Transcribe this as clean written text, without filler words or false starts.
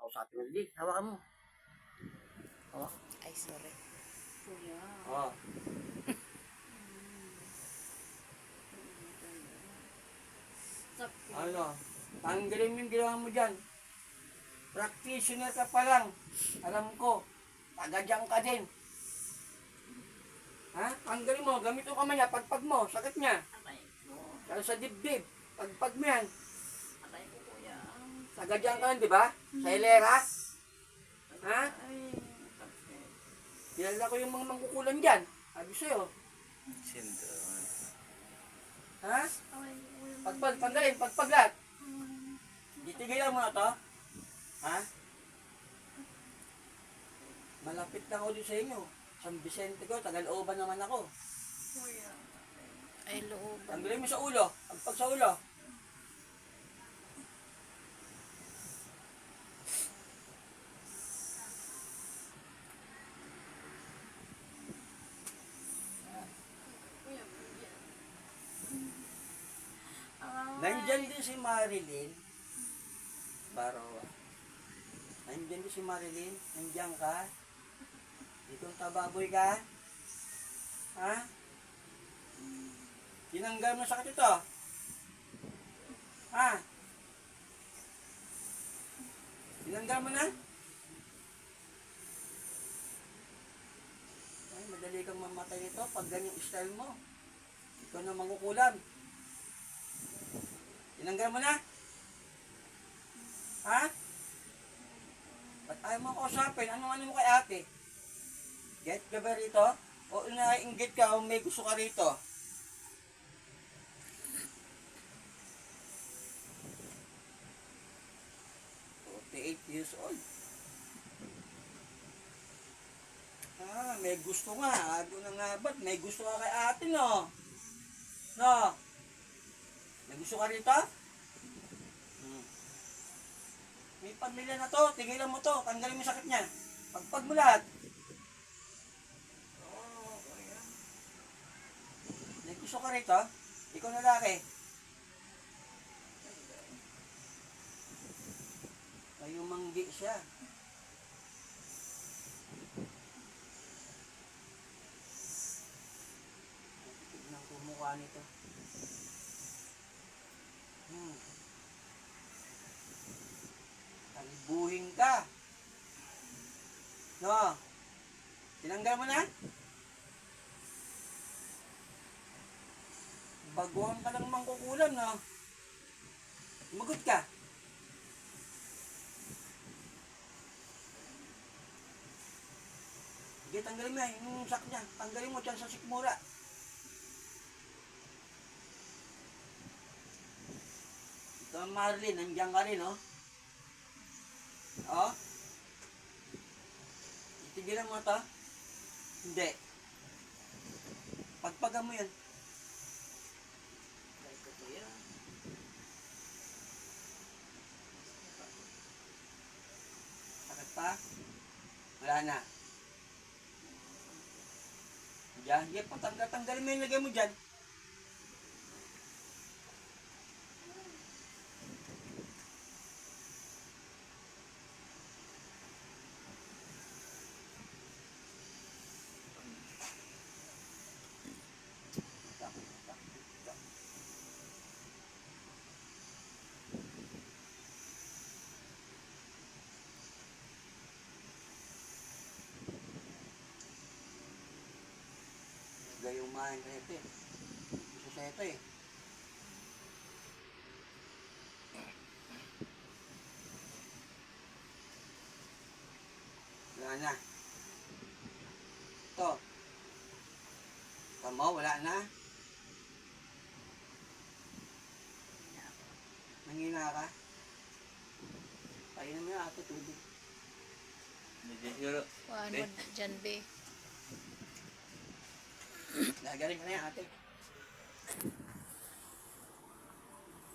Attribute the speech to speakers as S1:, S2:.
S1: Kausapin mo, Lili. Hawakan mo. Hawak.
S2: Ay, sorry.
S3: Kuya.
S1: Oo.
S3: Sakit.
S1: Ano? Tanggalin mo yung ginawa mo dyan. Practitioner ka pa lang. Alam ko. Taga-dyan ka din. Ha? Tanggalin mo. Gamit yung kamay niya. Pagpag mo. Sakit niya.
S3: Aray ko.
S1: Kaya sa dibdib. Pagpag mo yan.
S3: Aray ko, kuya.
S1: Taga-dyan ka lang, di ba? Sa hilera. Ha?
S3: Ay, sakit.
S1: Kilala ko yung mga mangkukulan dyan. Sabi sa'yo.
S2: Syndrome.
S1: Ha?
S3: Aray ko, kuya.
S1: Pagpag. Tanggalin. Pagpag lahat. Titigilan mo na to. Ha? Malapit na ako din sa inyo. San Vicente ko, Tagal-Oban naman ako.
S3: Kuya.
S2: Ay, looban.
S1: Tanggalin mo sa ulo. Pagpag sa ulo.
S3: Kuya, kuya. Aray.
S1: Nandyan din si Marilyn. Barawa. Nandyan din si Marilyn. Nandyan ka. Itong tababoy ka. Ha? Tinanggal mo sakit ito. Ha? Tinanggal mo na? Ay, madali kang mamatay nito pag ganyang style mo. Ikaw na mangkukulam. Tinanggal mo na? Ha? Ba't ayaw mo kausapin? Ano mo kay ate? Get ka ba rito? O naiinggit ka o may gusto ka rito? 48 years old. Ah, may gusto nga. Ago na nga ba't? May gusto ka kay ate, no? No? May gusto ka rito? May pamilya na to. Tigilan mo to. Tanggalin mo yung sakit niya. Pagpag mo lahat.
S3: Oo, kuya.
S1: May gusto ka rito? Ikaw na lalaki. Kayo manggi siya. Tignan ko mukha nito. Talibuhin ka. No? Tinanggal mo na? Baguhan ka lang mangkukulam, no? Magot ka. Sige, tanggalin mo yan. Yung sak niya. Tanggalin mo dyan sa sikmura. Ito ang Marlene. Nandiyan ka rin, oh. Oh. Itigilan mo ito. Hindi. Pagpagan mo yan.
S3: Aray ko, kuya.
S1: Sakit pa? Wala na. Diyan, yan, patanggal-tanggalin mo yung lagay mo dyan. Gayumahin ka ito eh. Gusto sa ito eh. Wala na. Ito. Tama, wala na. Nangina ka. Painom mo yung ato tubig.
S2: Ano dyan, be?
S1: Nagaling ka na yan ate.